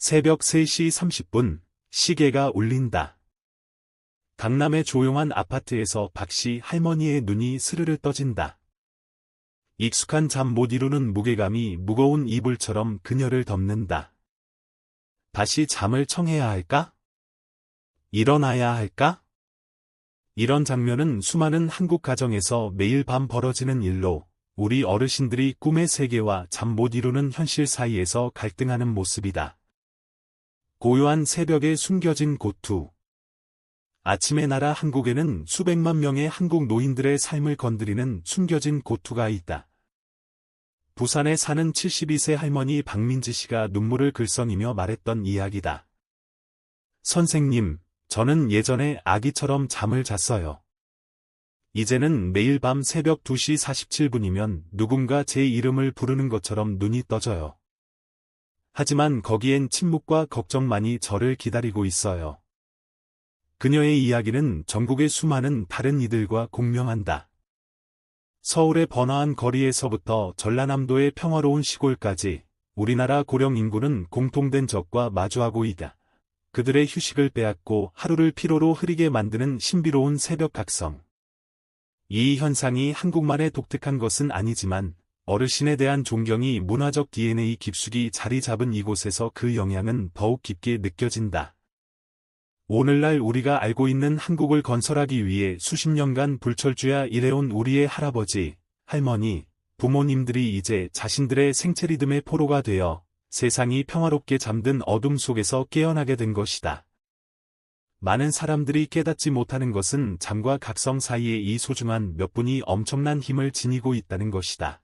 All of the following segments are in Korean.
새벽 3시 30분, 시계가 울린다. 강남의 조용한 아파트에서 박씨 할머니의 눈이 스르르 떠진다. 익숙한 잠 못 이루는 무게감이 무거운 이불처럼 그녀를 덮는다. 다시 잠을 청해야 할까? 일어나야 할까? 이런 장면은 수많은 한국 가정에서 매일 밤 벌어지는 일로 우리 어르신들이 꿈의 세계와 잠 못 이루는 현실 사이에서 갈등하는 모습이다. 고요한 새벽에 숨겨진 고투. 아침의 나라 한국에는 수백만 명의 한국 노인들의 삶을 건드리는 숨겨진 고투가 있다. 부산에 사는 72세 할머니 박민지 씨가 눈물을 글썽이며 말했던 이야기다. 선생님, 저는 예전에 아기처럼 잠을 잤어요. 이제는 매일 밤 새벽 2시 47분이면 누군가 제 이름을 부르는 것처럼 눈이 떠져요. 하지만 거기엔 침묵과 걱정만이 저를 기다리고 있어요. 그녀의 이야기는 전국의 수많은 다른 이들과 공명한다. 서울의 번화한 거리에서부터 전라남도의 평화로운 시골까지 우리나라 고령 인구는 공통된 적과 마주하고 있다. 그들의 휴식을 빼앗고 하루를 피로로 흐리게 만드는 신비로운 새벽 각성. 이 현상이 한국만의 독특한 것은 아니지만 어르신에 대한 존경이 문화적 DNA 깊숙이 자리 잡은 이곳에서 그 영향은 더욱 깊게 느껴진다. 오늘날 우리가 알고 있는 한국을 건설하기 위해 수십 년간 불철주야 일해온 우리의 할아버지, 할머니, 부모님들이 이제 자신들의 생체 리듬의 포로가 되어 세상이 평화롭게 잠든 어둠 속에서 깨어나게 된 것이다. 많은 사람들이 깨닫지 못하는 것은 잠과 각성 사이에 이 소중한 몇 분이 엄청난 힘을 지니고 있다는 것이다.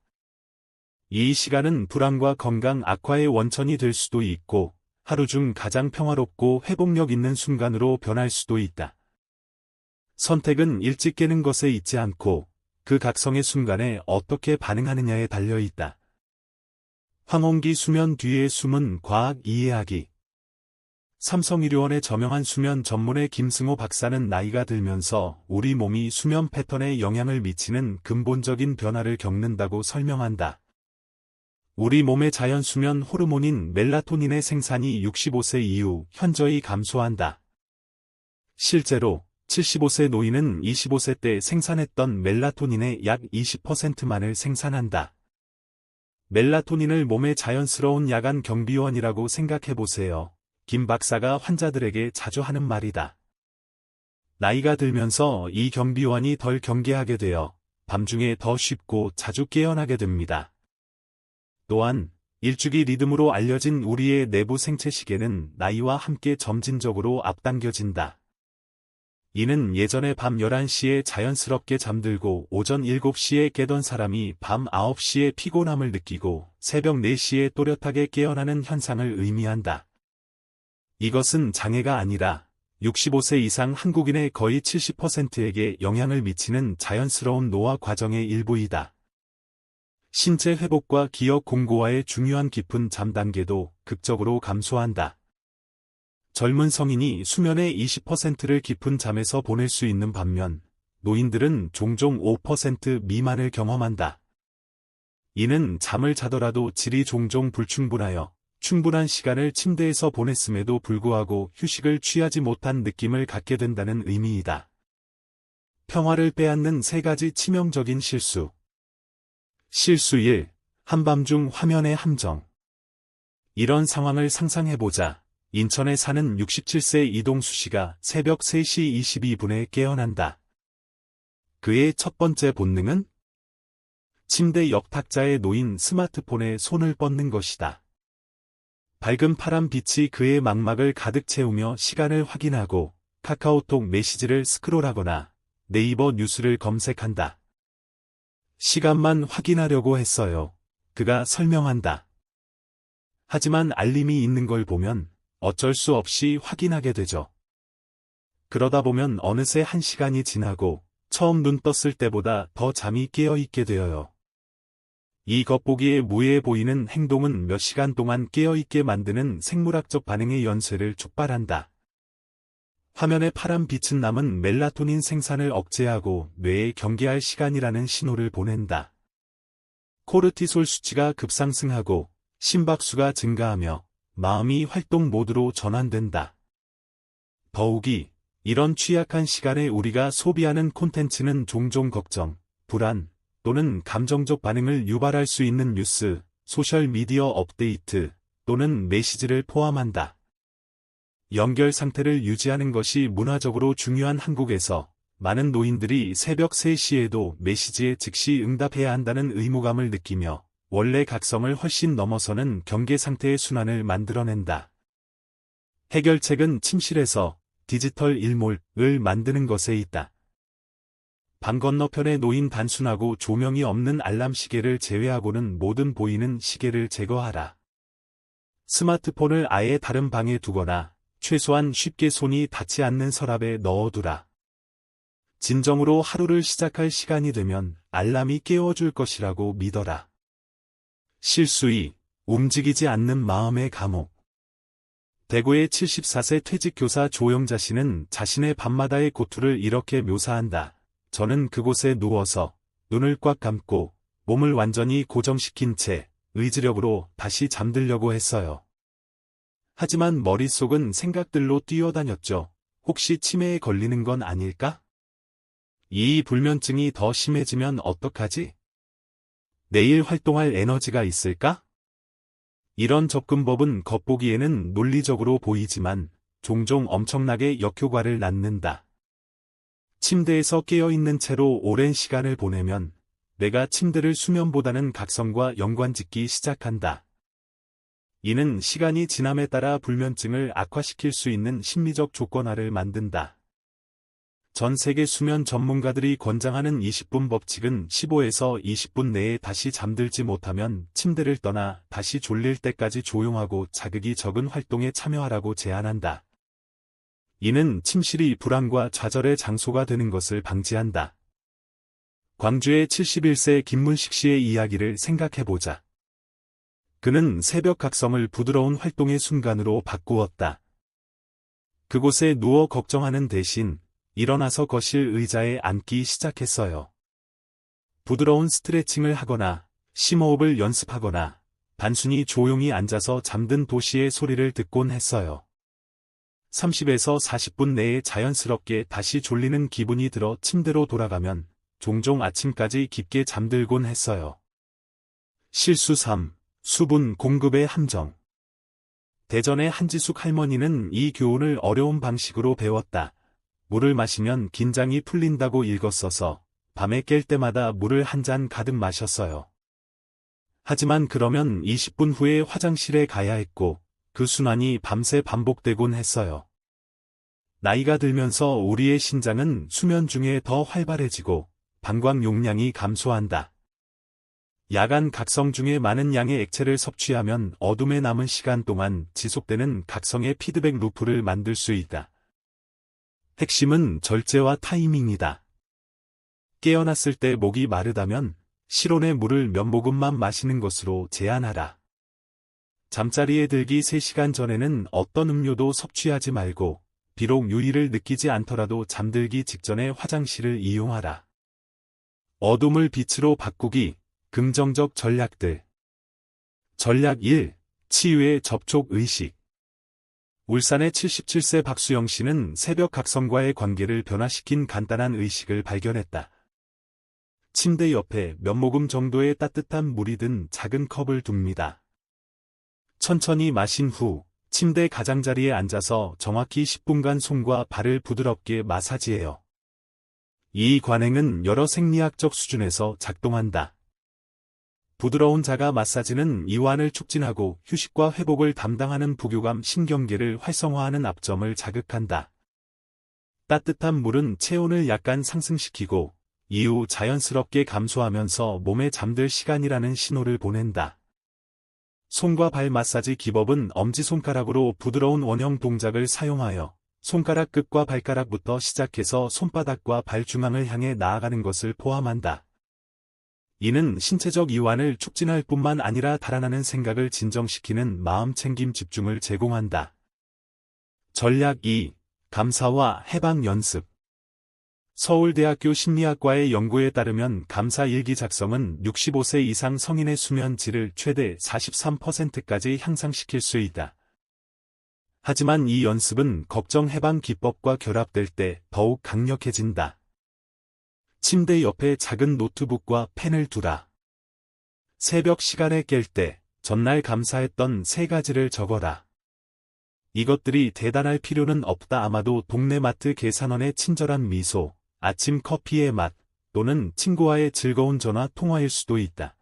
이 시간은 불안과 건강 악화의 원천이 될 수도 있고 하루 중 가장 평화롭고 회복력 있는 순간으로 변할 수도 있다. 선택은 일찍 깨는 것에 있지 않고 그 각성의 순간에 어떻게 반응하느냐에 달려있다. 황혼기 수면 뒤의 숨은 과학 이해하기. 삼성의료원의 저명한 수면 전문의 김승호 박사는 나이가 들면서 우리 몸이 수면 패턴에 영향을 미치는 근본적인 변화를 겪는다고 설명한다. 우리 몸의 자연 수면 호르몬인 멜라토닌의 생산이 65세 이후 현저히 감소한다. 실제로 75세 노인은 25세 때 생산했던 멜라토닌의 약 20%만을 생산한다. 멜라토닌을 몸의 자연스러운 야간 경비원이라고 생각해보세요. 김 박사가 환자들에게 자주 하는 말이다. 나이가 들면서 이 경비원이 덜 경계하게 되어 밤중에 더 쉽고 자주 깨어나게 됩니다. 또한 일주기 리듬으로 알려진 우리의 내부 생체 시계는 나이와 함께 점진적으로 앞당겨진다. 이는 예전에 밤 11시에 자연스럽게 잠들고 오전 7시에 깨던 사람이 밤 9시에 피곤함을 느끼고 새벽 4시에 또렷하게 깨어나는 현상을 의미한다. 이것은 장애가 아니라 65세 이상 한국인의 거의 70%에게 영향을 미치는 자연스러운 노화 과정의 일부이다. 신체 회복과 기억 공고와의 중요한 깊은 잠 단계도 극적으로 감소한다. 젊은 성인이 수면의 20%를 깊은 잠에서 보낼 수 있는 반면 노인들은 종종 5% 미만을 경험한다. 이는 잠을 자더라도 질이 종종 불충분하여 충분한 시간을 침대에서 보냈음에도 불구하고 휴식을 취하지 못한 느낌을 갖게 된다는 의미이다. 평화를 빼앗는 3가지 치명적인 실수. 실수 1. 한밤중 화면의 함정. 이런 상황을 상상해보자. 인천에 사는 67세 이동수 씨가 새벽 3시 22분에 깨어난다. 그의 첫 번째 본능은? 침대 옆 탁자에 놓인 스마트폰에 손을 뻗는 것이다. 밝은 파란 빛이 그의 망막을 가득 채우며 시간을 확인하고 카카오톡 메시지를 스크롤하거나 네이버 뉴스를 검색한다. 시간만 확인하려고 했어요. 그가 설명한다. 하지만 알림이 있는 걸 보면 어쩔 수 없이 확인하게 되죠. 그러다 보면 어느새 1시간이 지나고 처음 눈 떴을 때보다 더 잠이 깨어있게 되어요. 이 겉보기에 무해해 보이는 행동은 몇 시간 동안 깨어있게 만드는 생물학적 반응의 연쇄를 촉발한다. 화면의 파란 빛은 남은 멜라토닌 생산을 억제하고 뇌에 경계할 시간이라는 신호를 보낸다. 코르티솔 수치가 급상승하고 심박수가 증가하며 마음이 활동 모드로 전환된다. 더욱이 이런 취약한 시간에 우리가 소비하는 콘텐츠는 종종 걱정, 불안 또는 감정적 반응을 유발할 수 있는 뉴스, 소셜미디어 업데이트 또는 메시지를 포함한다. 연결 상태를 유지하는 것이 문화적으로 중요한 한국에서 많은 노인들이 새벽 3시에도 메시지에 즉시 응답해야 한다는 의무감을 느끼며 원래 각성을 훨씬 넘어서는 경계 상태의 순환을 만들어낸다. 해결책은 침실에서 디지털 일몰을 만드는 것에 있다. 방 건너편에 놓인 단순하고 조명이 없는 알람 시계를 제외하고는 모든 보이는 시계를 제거하라. 스마트폰을 아예 다른 방에 두거나 최소한 쉽게 손이 닿지 않는 서랍에 넣어두라. 진정으로 하루를 시작할 시간이 되면 알람이 깨워줄 것이라고 믿어라. 실수 2. 움직이지 않는 마음의 감옥. 대구의 74세 퇴직 교사 조영자 씨는 자신의 밤마다의 고투를 이렇게 묘사한다. 저는 그곳에 누워서 눈을 꽉 감고 몸을 완전히 고정시킨 채 의지력으로 다시 잠들려고 했어요. 하지만 머릿속은 생각들로 뛰어다녔죠. 혹시 치매에 걸리는 건 아닐까? 이 불면증이 더 심해지면 어떡하지? 내일 활동할 에너지가 있을까? 이런 접근법은 겉보기에는 논리적으로 보이지만 종종 엄청나게 역효과를 낳는다. 침대에서 깨어있는 채로 오랜 시간을 보내면 내가 침대를 수면보다는 각성과 연관짓기 시작한다. 이는 시간이 지남에 따라 불면증을 악화시킬 수 있는 심리적 조건화를 만든다. 전 세계 수면 전문가들이 권장하는 20분 법칙은 15에서 20분 내에 다시 잠들지 못하면 침대를 떠나 다시 졸릴 때까지 조용하고 자극이 적은 활동에 참여하라고 제안한다. 이는 침실이 불안과 좌절의 장소가 되는 것을 방지한다. 광주의 71세 김문식 씨의 이야기를 생각해보자. 그는 새벽 각성을 부드러운 활동의 순간으로 바꾸었다. 그곳에 누워 걱정하는 대신 일어나서 거실 의자에 앉기 시작했어요. 부드러운 스트레칭을 하거나 심호흡을 연습하거나 단순히 조용히 앉아서 잠든 도시의 소리를 듣곤 했어요. 30에서 40분 내에 자연스럽게 다시 졸리는 기분이 들어 침대로 돌아가면 종종 아침까지 깊게 잠들곤 했어요. 실수 3. 수분 공급의 함정. 대전의 한지숙 할머니는 이 교훈을 어려운 방식으로 배웠다. 물을 마시면 긴장이 풀린다고 읽었어서 밤에 깰 때마다 물을 한 잔 가득 마셨어요. 하지만 그러면 20분 후에 화장실에 가야 했고 그 순환이 밤새 반복되곤 했어요. 나이가 들면서 우리의 신장은 수면 중에 더 활발해지고 방광 용량이 감소한다. 야간 각성 중에 많은 양의 액체를 섭취하면 어둠에 남은 시간 동안 지속되는 각성의 피드백 루프를 만들 수 있다. 핵심은 절제와 타이밍이다. 깨어났을 때 목이 마르다면 실온의 물을 몇 모금만 마시는 것으로 제한하라. 잠자리에 들기 3시간 전에는 어떤 음료도 섭취하지 말고 비록 유의를 느끼지 않더라도 잠들기 직전에 화장실을 이용하라. 어둠을 빛으로 바꾸기, 긍정적 전략들. 전략 1. 치유의 접촉 의식. 울산의 77세 박수영 씨는 새벽 각성과의 관계를 변화시킨 간단한 의식을 발견했다. 침대 옆에 몇 모금 정도의 따뜻한 물이 든 작은 컵을 둡니다. 천천히 마신 후 침대 가장자리에 앉아서 정확히 10분간 손과 발을 부드럽게 마사지해요. 이 관행은 여러 생리학적 수준에서 작동한다. 부드러운 자가 마사지는 이완을 촉진하고 휴식과 회복을 담당하는 부교감 신경계를 활성화하는 압점을 자극한다. 따뜻한 물은 체온을 약간 상승시키고 이후 자연스럽게 감소하면서 몸에 잠들 시간이라는 신호를 보낸다. 손과 발 마사지 기법은 엄지손가락으로 부드러운 원형 동작을 사용하여 손가락 끝과 발가락부터 시작해서 손바닥과 발 중앙을 향해 나아가는 것을 포함한다. 이는 신체적 이완을 촉진할 뿐만 아니라 달아나는 생각을 진정시키는 마음챙김 집중을 제공한다. 전략 2. 감사와 해방 연습. 서울대학교 심리학과의 연구에 따르면 감사 일기 작성은 65세 이상 성인의 수면 질을 최대 43%까지 향상시킬 수 있다. 하지만 이 연습은 걱정 해방 기법과 결합될 때 더욱 강력해진다. 침대 옆에 작은 노트북과 펜을 두라. 새벽 시간에 깰 때 전날 감사했던 3가지를 적어라. 이것들이 대단할 필요는 없다. 아마도 동네 마트 계산원의 친절한 미소, 아침 커피의 맛, 또는 친구와의 즐거운 전화 통화일 수도 있다.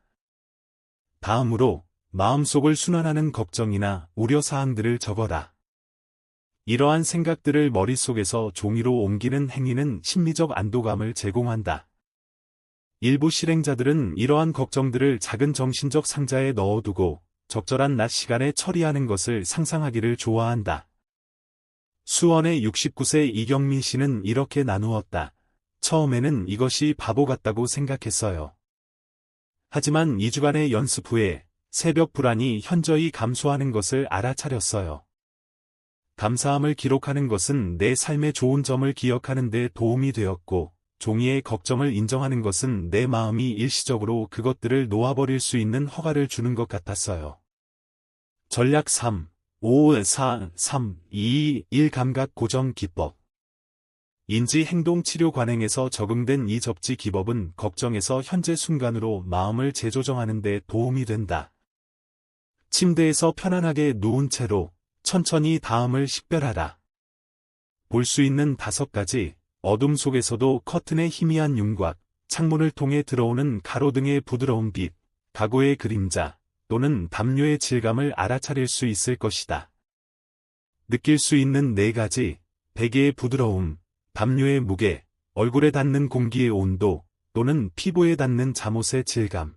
다음으로 마음속을 순환하는 걱정이나 우려사항들을 적어라. 이러한 생각들을 머릿속에서 종이로 옮기는 행위는 심리적 안도감을 제공한다. 일부 실행자들은 이러한 걱정들을 작은 정신적 상자에 넣어두고 적절한 낮 시간에 처리하는 것을 상상하기를 좋아한다. 수원의 69세 이경민 씨는 이렇게 나누었다. 처음에는 이것이 바보 같다고 생각했어요. 하지만 2주간의 연습 후에 새벽 불안이 현저히 감소하는 것을 알아차렸어요. 감사함을 기록하는 것은 내 삶의 좋은 점을 기억하는 데 도움이 되었고, 종이의 걱정을 인정하는 것은 내 마음이 일시적으로 그것들을 놓아버릴 수 있는 허가를 주는 것 같았어요. 전략 3, 5, 4, 3, 2, 1 감각 고정 기법. 인지행동치료 관행에서 적용된 이 접지 기법은 걱정에서 현재 순간으로 마음을 재조정하는 데 도움이 된다. 침대에서 편안하게 누운 채로 천천히 다음을 식별하라. 볼 수 있는 5가지, 어둠 속에서도 커튼의 희미한 윤곽, 창문을 통해 들어오는 가로등의 부드러운 빛, 가구의 그림자, 또는 담요의 질감을 알아차릴 수 있을 것이다. 느낄 수 있는 4가지, 베개의 부드러움, 담요의 무게, 얼굴에 닿는 공기의 온도, 또는 피부에 닿는 잠옷의 질감.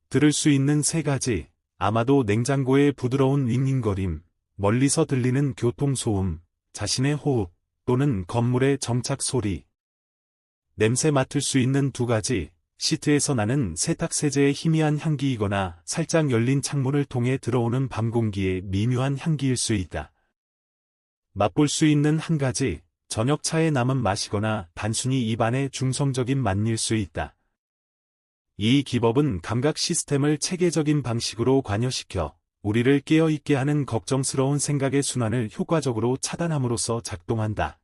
들을 수 있는 3가지, 아마도 냉장고의 부드러운 윙윙거림, 멀리서 들리는 교통소음, 자신의 호흡, 또는 건물의 정착 소리. 냄새 맡을 수 있는 2가지, 시트에서 나는 세탁세제의 희미한 향기이거나 살짝 열린 창문을 통해 들어오는 밤 공기의 미묘한 향기일 수 있다. 맛볼 수 있는 1가지, 저녁차에 남은 맛이거나 단순히 입안의 중성적인 맛일 수 있다. 이 기법은 감각 시스템을 체계적인 방식으로 관여시켜 우리를 깨어있게 하는 걱정스러운 생각의 순환을 효과적으로 차단함으로써 작동한다.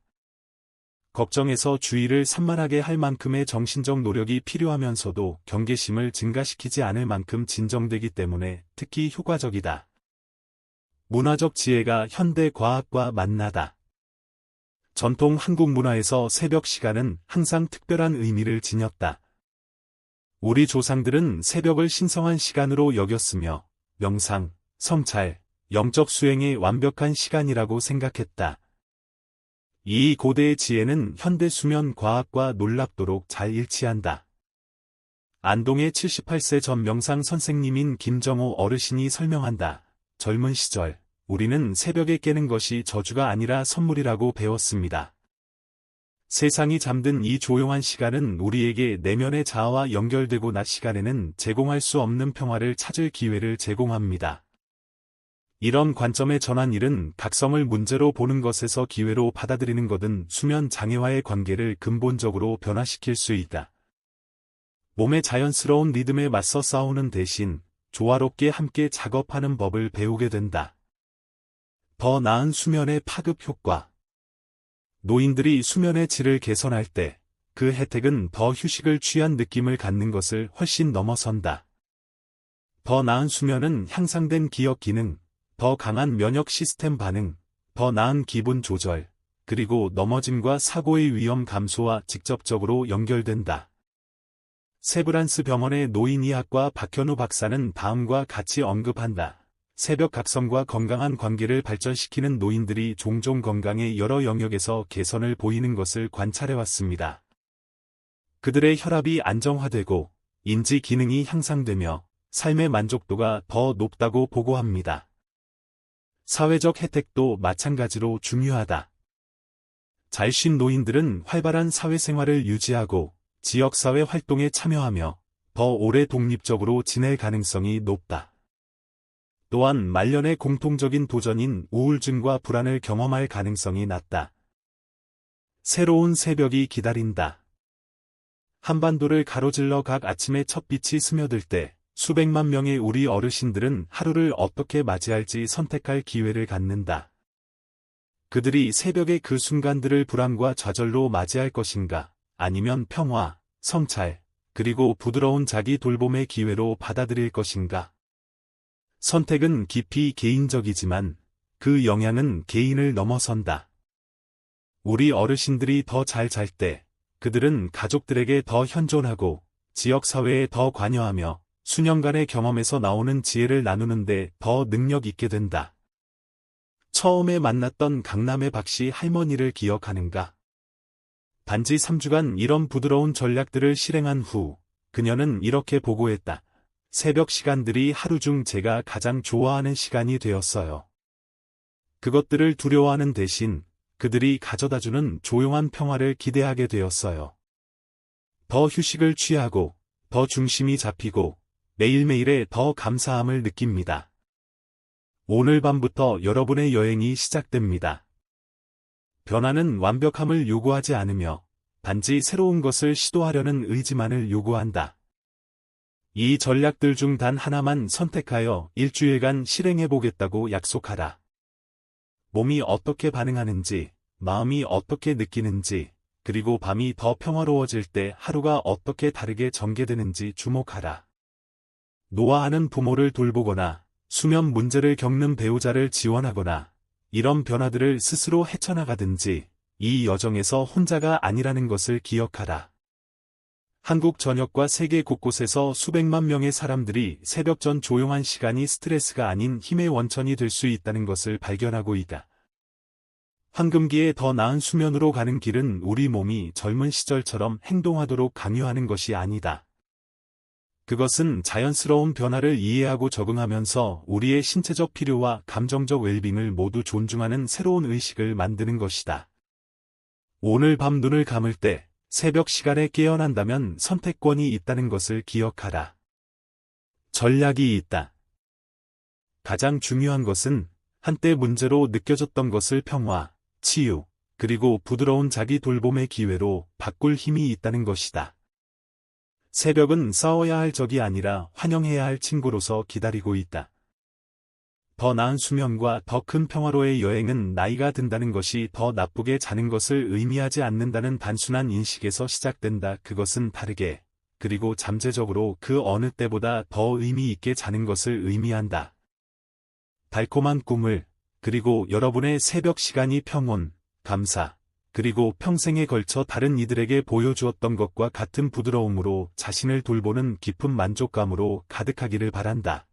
걱정에서 주의를 산만하게 할 만큼의 정신적 노력이 필요하면서도 경계심을 증가시키지 않을 만큼 진정되기 때문에 특히 효과적이다. 문화적 지혜가 현대 과학과 만나다. 전통 한국 문화에서 새벽 시간은 항상 특별한 의미를 지녔다. 우리 조상들은 새벽을 신성한 시간으로 여겼으며 명상, 성찰, 영적 수행의 완벽한 시간이라고 생각했다. 이 고대의 지혜는 현대 수면 과학과 놀랍도록 잘 일치한다. 안동의 78세 전 명상 선생님인 김정호 어르신이 설명한다. 젊은 시절, 우리는 새벽에 깨는 것이 저주가 아니라 선물이라고 배웠습니다. 세상이 잠든 이 조용한 시간은 우리에게 내면의 자아와 연결되고 낮 시간에는 제공할 수 없는 평화를 찾을 기회를 제공합니다. 이런 관점의 전환일은 각성을 문제로 보는 것에서 기회로 받아들이는 것은 수면 장애와의 관계를 근본적으로 변화시킬 수 있다. 몸의 자연스러운 리듬에 맞서 싸우는 대신 조화롭게 함께 작업하는 법을 배우게 된다. 더 나은 수면의 파급 효과. 노인들이 수면의 질을 개선할 때 그 혜택은 더 휴식을 취한 느낌을 갖는 것을 훨씬 넘어선다. 더 나은 수면은 향상된 기억 기능, 더 강한 면역 시스템 반응, 더 나은 기분 조절, 그리고 넘어짐과 사고의 위험 감소와 직접적으로 연결된다. 세브란스 병원의 노인의학과 박현우 박사는 다음과 같이 언급한다. 새벽 각성과 건강한 관계를 발전시키는 노인들이 종종 건강의 여러 영역에서 개선을 보이는 것을 관찰해왔습니다. 그들의 혈압이 안정화되고 인지 기능이 향상되며 삶의 만족도가 더 높다고 보고합니다. 사회적 혜택도 마찬가지로 중요하다. 잘 쉰 노인들은 활발한 사회생활을 유지하고 지역사회 활동에 참여하며 더 오래 독립적으로 지낼 가능성이 높다. 또한 말년의 공통적인 도전인 우울증과 불안을 경험할 가능성이 낮다. 새로운 새벽이 기다린다. 한반도를 가로질러 각 아침에 첫 빛이 스며들 때 수백만 명의 우리 어르신들은 하루를 어떻게 맞이할지 선택할 기회를 갖는다. 그들이 새벽의 그 순간들을 불안과 좌절로 맞이할 것인가, 아니면 평화, 성찰, 그리고 부드러운 자기 돌봄의 기회로 받아들일 것인가. 선택은 깊이 개인적이지만 그 영향은 개인을 넘어선다. 우리 어르신들이 더 잘 잘 때 그들은 가족들에게 더 현존하고 지역사회에 더 관여하며 수년간의 경험에서 나오는 지혜를 나누는데 더 능력 있게 된다. 처음에 만났던 강남의 박씨 할머니를 기억하는가? 단지 3주간 이런 부드러운 전략들을 실행한 후 그녀는 이렇게 보고했다. 새벽 시간들이 하루 중 제가 가장 좋아하는 시간이 되었어요. 그것들을 두려워하는 대신 그들이 가져다주는 조용한 평화를 기대하게 되었어요. 더 휴식을 취하고 더 중심이 잡히고 매일매일에 더 감사함을 느낍니다. 오늘 밤부터 여러분의 여행이 시작됩니다. 변화는 완벽함을 요구하지 않으며 단지 새로운 것을 시도하려는 의지만을 요구한다. 이 전략들 중 단 하나만 선택하여 일주일간 실행해보겠다고 약속하라. 몸이 어떻게 반응하는지, 마음이 어떻게 느끼는지, 그리고 밤이 더 평화로워질 때 하루가 어떻게 다르게 전개되는지 주목하라. 노화하는 부모를 돌보거나 수면 문제를 겪는 배우자를 지원하거나 이런 변화들을 스스로 헤쳐나가든지 이 여정에서 혼자가 아니라는 것을 기억하라. 한국 전역과 세계 곳곳에서 수백만 명의 사람들이 새벽 전 조용한 시간이 스트레스가 아닌 힘의 원천이 될 수 있다는 것을 발견하고 있다. 황금기에 더 나은 수면으로 가는 길은 우리 몸이 젊은 시절처럼 행동하도록 강요하는 것이 아니다. 그것은 자연스러운 변화를 이해하고 적응하면서 우리의 신체적 필요와 감정적 웰빙을 모두 존중하는 새로운 의식을 만드는 것이다. 오늘 밤 눈을 감을 때 새벽 시간에 깨어난다면 선택권이 있다는 것을 기억하라. 전략이 있다. 가장 중요한 것은 한때 문제로 느껴졌던 것을 평화, 치유, 그리고 부드러운 자기 돌봄의 기회로 바꿀 힘이 있다는 것이다. 새벽은 싸워야 할 적이 아니라 환영해야 할 친구로서 기다리고 있다. 더 나은 수면과 더 큰 평화로의 여행은 나이가 든다는 것이 더 나쁘게 자는 것을 의미하지 않는다는 단순한 인식에서 시작된다. 그것은 다르게, 그리고 잠재적으로 그 어느 때보다 더 의미 있게 자는 것을 의미한다. 달콤한 꿈을, 그리고 여러분의 새벽 시간이 평온, 감사, 그리고 평생에 걸쳐 다른 이들에게 보여주었던 것과 같은 부드러움으로 자신을 돌보는 깊은 만족감으로 가득하기를 바란다.